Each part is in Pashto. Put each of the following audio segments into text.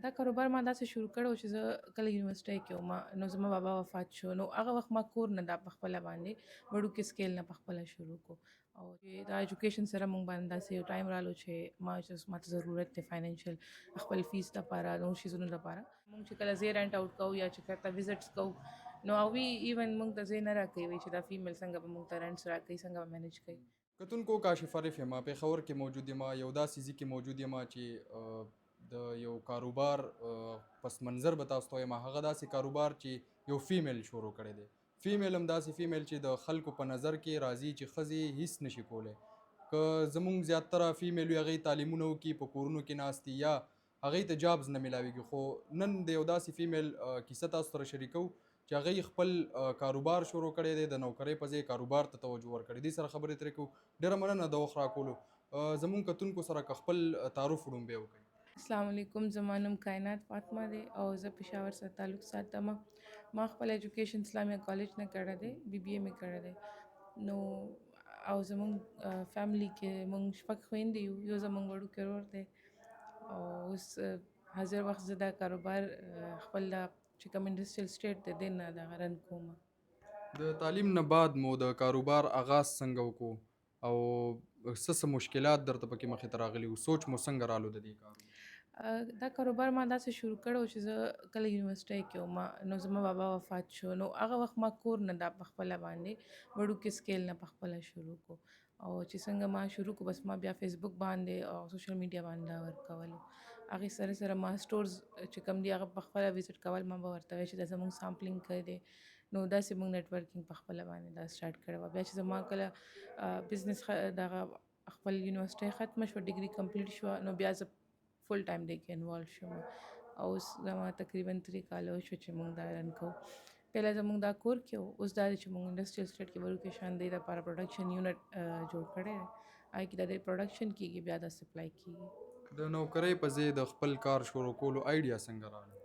دا کاروبار ما داسې شروع کړی و چې زه کله یونیورسټۍ کې وم نو زما بابا وفات شو نو هغه وخت ما کور نه دا په خپله باندې وړوکې سکیل نه په خپله شروع کو او چې دا ایجوکیشن سره مونږ باندې داسې یو ټایم رالو چې ماته ضرورت دی فاینانشل خپل فیس دپاره نور شیزونو دپاره مونږ چې کله ځای رینټ آوټ کوو یا چې کله وزټس کوو نو هغوی ایون مونږ ته ځای نه راکوي چې دا فیمیل څنګه به مونږ ته رینټس راکوي څنګه به مینیج کوي. کتونکو کاشف عارف یم پېښور کې موجود یم یو داسې ځای کې موجود یم چې د یو کاروبار پس منظر به تاسو ته وایم هغه داسې کاروبار چې یو فیمیل شروع کړی دی. فیمیل هم داسې فیمیل چې د خلکو په نظر کې راځي چې ښځې هیڅ نشي کولی. که زمونږ زیاتره فیمیل وي هغوی تعلیمونه وکړي په کورونو کې ناست یا هغوی ته جابز نه میلاویږي خو نن د یو داسې فیمیل کیسه تاسو سره شریکو چې هغوی خپل کاروبار شروع کړی دی د نوکرۍ په ځای کاروبار ته توجه ورکړی دې سره خبرې ترې کوو. ډېره مننه د وخت راکولو. زمونږ کتونکو سره که خپل تعارف وړومبی وکړئ. السلام علیکم زما نوم کائنات فاطمه دی او زه پېښور سره تعلق ساتم. ما خپل ایجوکیشن اسلامیه کالج نه کړی دی BBA مې کړی دی نو او زمونږ فیملی کې مونږ شپږ خویندې یو زمونږ وړوکی ورور دی او اوس حاضر وخت زه دا کاروبار خپل دا چې کوم انډسټریل سټیټ دی دې نه دغه رن کوم. د تعلیم نه بعد مو د کاروبار آغاز څنګه وکړو او څه مشکلات درته پکې مخې ته راغلي وو سوچ مو څنګه رالو د دې کاروبار؟ دا کاروبار ما داسې شروع کړی و چې زه کله یونیورسټۍ کې وم نو زما بابا وفات شو نو هغه وخت ما کور نه دا په خپله باندې وړوکې سکیل نه په خپله شروع کو او چې څنګه ما شروع کو بس ما بیا فیسبوک باندې او سوشل میډیا باندې دا ورکولو هغې سره سره ما سټورز چې کوم دي هغه په خپله وزټ کول ما به ورته وایي چې دا زموږ سامپلینګ کړی دی نو داسې موږ نیټورکینګ په خپله باندې دا سټارټ کړی وه. بیا چې زما کله بزنس دغه خپل یونیورسټۍ ختمه شوه ډګري کمپلیټ شوه نو بیا زه فل ټایم دی کې انوالو شوم او اوس زما تقریبا 3 کاله وشو چې موږ دا رن کوو. پهله زموږ دا کور کې و اوس دا دی چې موږ انډسټریل سټیټ کې وړوکی شان دی دپاره پروډکشن یونټ جوړ کړی دی هغې کې د دې پروډکشن کېږي بیا دا سپلای کېږي. د نوکرۍ په ځای د خپل کار شروع کولو آیډیا څنګه راغله؟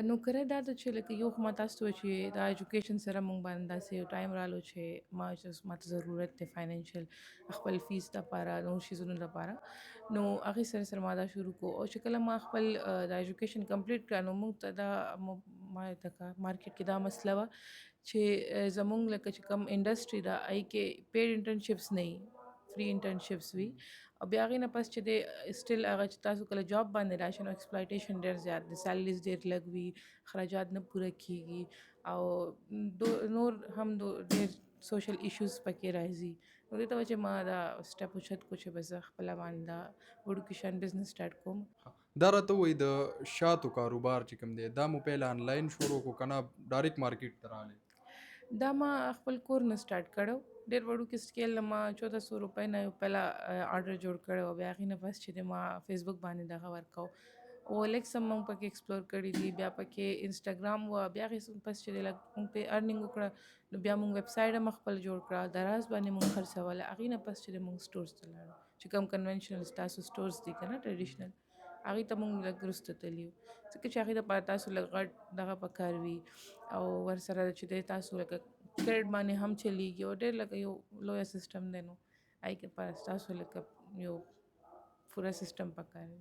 نوکرۍ دا ده چې لکه یو خو ما تاسو ته وویل چې دا ایجوکیشن سره مونږ باندې داسې یو ټایم رالو چې ماته ضرورت دی فاینانشل خپل فیس دپاره نور شیزونو دپاره نو هغې سره سره ما دا شروع کو او چې کله ما خپل دا ایجوکیشن کمپلیټ کړه نو مونږ ته دا ما ته مارکیټ کې دا مسله وه چې زمونږ لکه چې کوم انډسټري ده هغې کې پیډ انټرنشپس نه وي فری انټرنشپس وي او بیا هغې نه پس چې دی سټل هغه چې تاسو کله جاب باندې راشئ نو ایکسپلایټیشن ډېر زیات دی سیلریز ډېر لږ وي خراجات نه پوره کېږي او نور هم ډېر سوشل ایشوز پکې راځي نو دې ته وجه ما دا سټپ اوچت کو چې بس زه خپله باندې دا وړوکی شان بزنس سټارټ کوم. دا راته وایي د شاتو کاروبار چې کوم دی دا مو پیل آنلاین شروع کو که نه ډایرکټ مارکیټ ته راغلی؟ دا ما خپل کور نه سټارټ کړو ډېر وړوکې سکیل نه ما 1400 روپۍ نه یو پهله آرډر جوړ کړی و بیا هغې نه پس چې دی ما فیسبوک باندې دغه ورکوو OLX هم موږ پکې ایکسپلور کړي دي بیا پکې انسټاګرام و بیا هغې پس چې دی لږ موږ پې ارنینګ وکړه نو بیا موږ ویب سایټ هم خپل جوړ کړه دراز باندې موږ خرڅوله هغې نه پس چې دی موږ سټورز ته لاړو چې کوم کنونشنل ستاسو سټورز دي که نه ټریډیشنل هغې ته موږ لږ وروسته تللي یو ځکه چې هغې دپاره تاسو لږ غټ دغه پکار وي او ورسره چې دی تاسو لکه کریډ باندې هم چلیږي او ډېر لکه یو لویه سیسټم دی نو هغې کې لپاره ستاسو لکه یو پوره سیسټم پکار وي.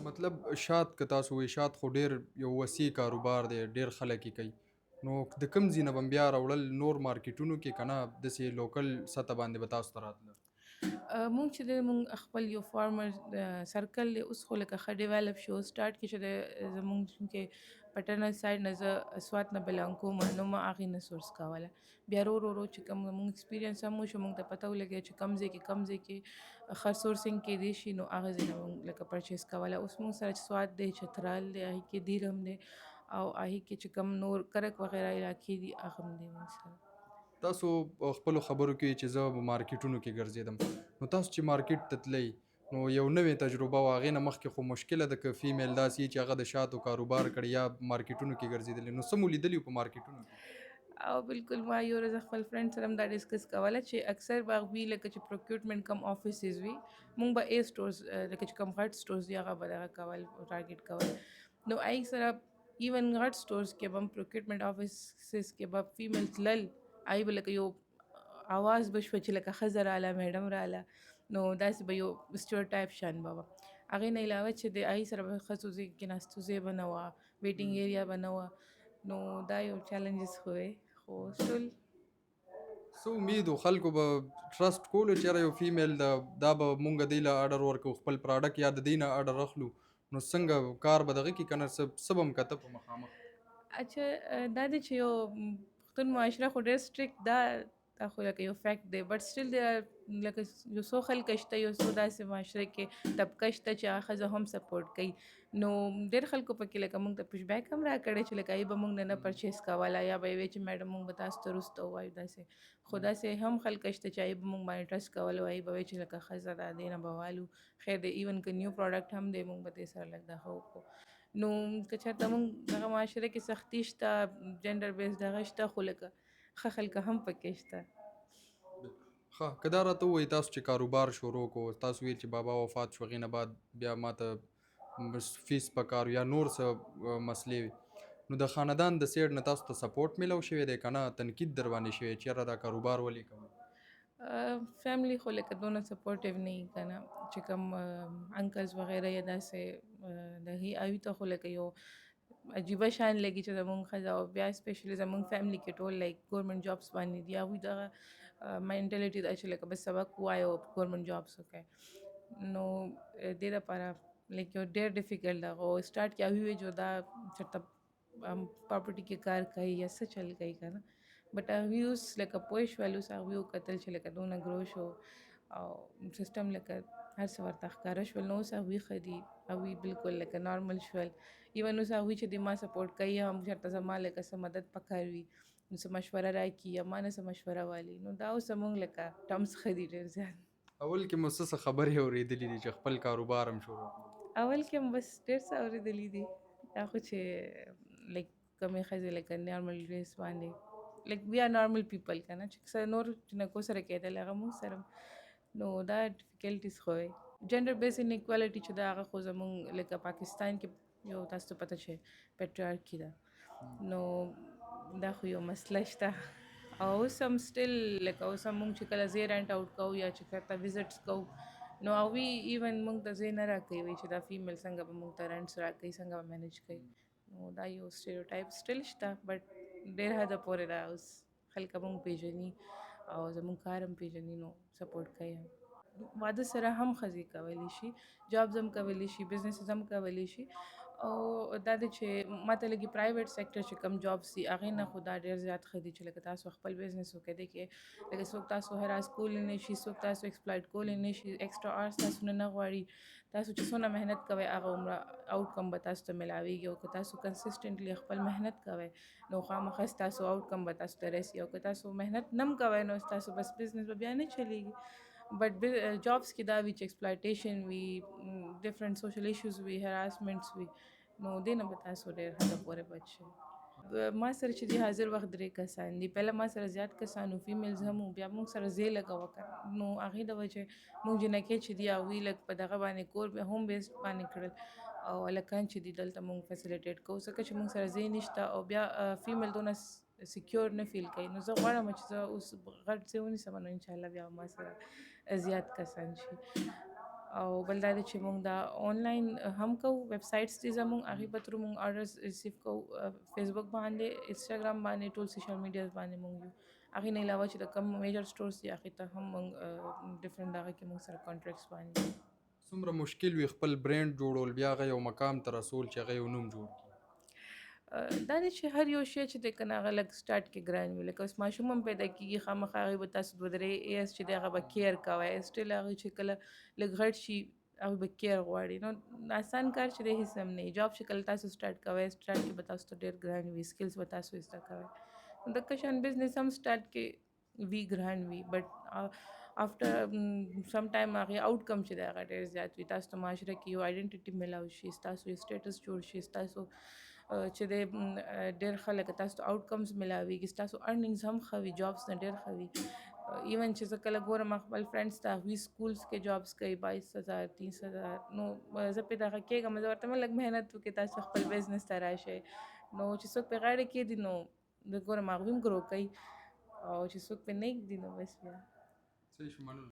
مطلب شات که تاسو وایي شات خو ډېر یو وسیع کاروبار دی ډېر خلک یې کوي نو د کوم ځای نه به بیا راوړل نور مارکیټونو کې که نه داسې لوکل سطح باندې به تاسو ته راتله؟ مونږ چې دی مونږ خپل یو فارمر سرکل دی اوس خو لکه ښه ډیولپ شو سټارټ کې چې دی زمونږ چونکې پټرنل سایډ نه زه سوات نه بلانګ کوم نو ما هغې نه سورس کوله بیا ورو چې کوم مونږ ایکسپیرینس هم وشو مونږ ته پته ولګېده چې کم ځای کې ښه سورسینګ کیدی شي نو هغه ځای نه مونږ لکه پرچیز کوله. اوس مونږ سره چې سوات دی چترال دی هغې کې دیر هم دی او هغې کې چې کوم نور کرک وغیره علاقې دي هغه هم دی مونږ سره. تاسو خپلو خبرو کې چې زه په مارکیټونو کې ګرځېدم نو تاسو چې مارکیټ ته تلئ نو یو نوې تجربه وه هغې نه مخکې خو مشکله ده که فیمیل داسې وي چې هغه د شاتو کاروبار کړی یا مارکیټونو کې ګرځېدلی نو څه مو لیدلي په مارکیټونو کې؟ او بالکل ما یو ورځ خپل فرند سره هم دا ډسکس کوله چې اکثر به وي لکه چې پروکیوټمنټ کم آفیسز وي مونږ به سټورز لکه چې کم غټ سټورز دي هغه به دغه کول ټارګیټ کول نو هغې سره ایون غټ سټورز کې به هم پروکیوټمنټ آفیسز کې به فیمیل تلل هغې به لکه یو آواز به شوه چې لکه ښځه راله میډم راله نو داسې به یو سټیریوټایپ شان به وه هغې نه علاوه چې د هغې سره به ښځو کېناستو ځای به نه وه، ویټینګ ایریا به نه وه. نو دا یو چیلنجز خو وی، خو سټل څه امید و خلکو به ټرسټ کولو چې یاره یو فیمیل ده دا به مونږ دی له اډر ورکو خپل پراډکټ یا د دی نه اډر اخلو نو څنګه کار به دغه کې که نه څه به م کته په مخامخ. اچھا دا دی چې یو پښتون معاشره خو ډېر سټریکټ دا خو لکه یو فیکټ دی، بټ سټل دی لکه یو څو خلک شته، یو څو داسې معاشره کې طبقه شته چې هغه ښځه هم سپورټ کوي. نو ډېر خلکو پکې لکه موږ ته پوش بیک هم راکړی چې لکه ای به موږ نه پرچیز کوله یا به یې وی چې میډم موږ به تاسو ته وروسته ووایو داسې. خو داسې هم خلک شته چې ای به موږ باندې ټرسټ کول او ای به وی چې لکه ښځه ده دې نه به والو. خیر دی ایون که نیو پروډکټ هم دی موږ به دې سره لږ دغه وکړو. نو که چېرته موږ دغه معاشره کې سختي شته، جنډر بیس دغه شته، خو لکه ښه خلک هم پکې شته. ښه که دا راته ووایي تاسو چې کاروبار شروع کو تاسو ویل چې بابا وفات شو هغې نه بعد بیا ماته فیس پکار یا نور څه مسلې وي نو د خاندان د سیډ نه تاسو ته سپورټ میلو شوی دی که نه تنقید در باندې شوی چې یاره دا کاروبار ولې کوئ؟ فیملی خو لکه دونه سپورټیو نه وي که نه، چې کوم انکلز وغیره یا داسې د هغې هغوی ته خو لکه یو عجیبه شان لګي چې زمونږ ښځه او بیا سپیشلی زمونږ فیملی کې ټول لایک ګورمنټ جابس باندې دي. هغوی دغه مینټلیټي ده چې لکه بس سبق ووایه او ګورمنټ جابس وکړئ. نو دې دپاره لایک یو ډېر ډیفیکلټ ده. او سټارټ کې هغوی وی چې دا چېرته پراپرټي کې کار کوي یا څه چل کوي که نه، بټ هغوی اوس لکه پوه شول، اوس هغوی وکتل چې لکه دونه ګرو شو او سیسټم لکه هر څه ورته ښکاره شول. نو اوس هغوی ښه دي، هغوی بالکل لکه نارمل شول. ایون اوس هغوی چې د ما سپورټ کوي هم چېرته زما لکه څه مدد پکار وي نو څه مشوره راکړي یا ما نه څه مشوره والي. نو دا اوس زمونږ لکه ټرمز ښه دي ډېر زیات. اول کې مو څه خبرې اورېدلې دي چې خپل کاروبار هم شروع کړو؟ اول کې هم بس ډېر څه اورېدلي دي، دا خو چې لایک کمې ښځې لکه نارمل ډریس باندې لایک وی آر نارمل پیپل که نه، چې څه نور جنکو سره کېدل هغه موږ سره هم. نو دا ډیفیکلټیز خو وی جنډر بیس ان ایکوالټي چې دا هغه خو زمونږ لکه پاکستان کې یو تاسو ته پته چې پیټریارکي ده. نو دا خو یو مسله شته او اوس هم سټل لکه اوس هم موږ چې کله ځای رینټ آوټ کوو یا چې چېرته وزټس کوو نو هغوی ایون موږ ته ځای نه راکوي، وایي چې دا فیمیل څنګه به موږ ته رینټس راکوي، څنګه به مینیج کوي. نو دا یو سټیریوټایپ سټل شته، بټ ډېر حده پورې دا اوس خلک موږ پیژني او زموږ کار هم پیژني نو سپورټ کوي هم. واده سره هم ښځې کولی شي، جابز هم کولی شي، بزنسز هم کولی شي. او دا دی چې ماته لګي پرایویټ سیکټر چې کم جابس دي هغې نه خو دا ډېر زیات ښه دي چې لکه تاسو خپل بزنس وکړئ. دی کې لکه څوک تاسو هراس کولی نه شي، څوک تاسو ایکسپلایټ کولی نه شي، ایکسټرا آورس تاسو نه غواړي. تاسو چې څونه محنت کوئ هغه عمره آوټکم به تاسو ته میلاویږي. او که تاسو کنسسټنټلی خپل محنت کوئ نو خامخا ستاسو آوټکم به تاسو ته رسي. او که تاسو محنت نه هم کوئ نو ستاسو بس بزنس به بیا نه چلیږي. بټ جابس کې دا وي چې ایکسپلایټیشن وي، ډفرنٹ سوشل ایشوز وي، هراسمنټس وي، نو دې نه به تاسو ډېر حده پورې بچ شئ. ما سره چې دي حاضر وخت 3 کسان دي. پهله ما سره زیات کسان وو، فیمیلز هم وو، بیا موږ سره ځای لګوه که نو هغې د وجې موږ جنکۍ چې دي هغوی لږ په دغه باندې کور هوم بیسډ باندې کړل او هلکان چې دي دلته موږ فیسیلیټیټ کوو ځکه چې موږ سره ځای نشته او بیا فیمیل دونه سیکیور نه فیل کوي. نو زه غواړم چې زه اوس غټ ځای ونیسم نو انشاءالله بیا ما سره زیات کسان شي. او بل دا دی چې موږ دا آنلاین هم کوو، ویب سایټس دي زموږ هغې په تھرو موږ آرډرز ریسیو کوو، فیسبوک باندې، انسټاګرام باندې، ټول سوشل میډیاز باندې موږ یو. هغې نه علاوه چې د کم میجر سټورز دي هغې ته هم موږ ډفرنټ هغه کې موږ سره کانټریکټس باندې. څومره مشکل وي خپل برینډ جوړول بیا هغه یو مقام ته رسول چې هغه یو نوم جوړ کړي؟ دا دی چې هر یو شی چې دی که نه هغه لږ سټارټ کې ګران وي. لکه اوس ماشوم هم پیدا کېږي خامخا هغې به تاسو 2-3 ایئرس چې دی هغه به کیر کوئ، سټل هغه چې کله لږ غټ شي هغوی به کیر غواړي. نو آسان کار چې دی هېڅ هم نه وي. جاب چې کله تاسو سټارټ کوئ سټارټ کې به تاسو ته ډېر ګران وي، سکلز به تاسو زده کوئ. نو دغه شان بزنس هم سټارټ کې وي ګران وي، بټ آفټر سم ټایم هغې آوټکم چې دی هغه ډېر زیات وي. تاسو ته معاشره کې یو آیډنټټي میلاو شي، ستاسو یو سټیټس جوړ شي، ستاسو چې دی ډېر ښه لکه تاسو ته آوټکمز میلاویږي، ستاسو ارننګز هم ښه وي، جابس نه ډېر ښه وي. ایون چې زه کله ګورم خپل فرینډس ته هغوی سکولز کې جابس کوي 22,000 30,000. نو زه پرې دغه کېږم، زه ورته وایم لږ محنت وکړئ، تاسو خپل بزنس ته راشئ. نو چې څوک پرې غاړه کېږدي نو زه ګورم هغوی هم ګرو کوي او چې څوک پرې نه ږدي نو بس بیا صحیح شو، مننه.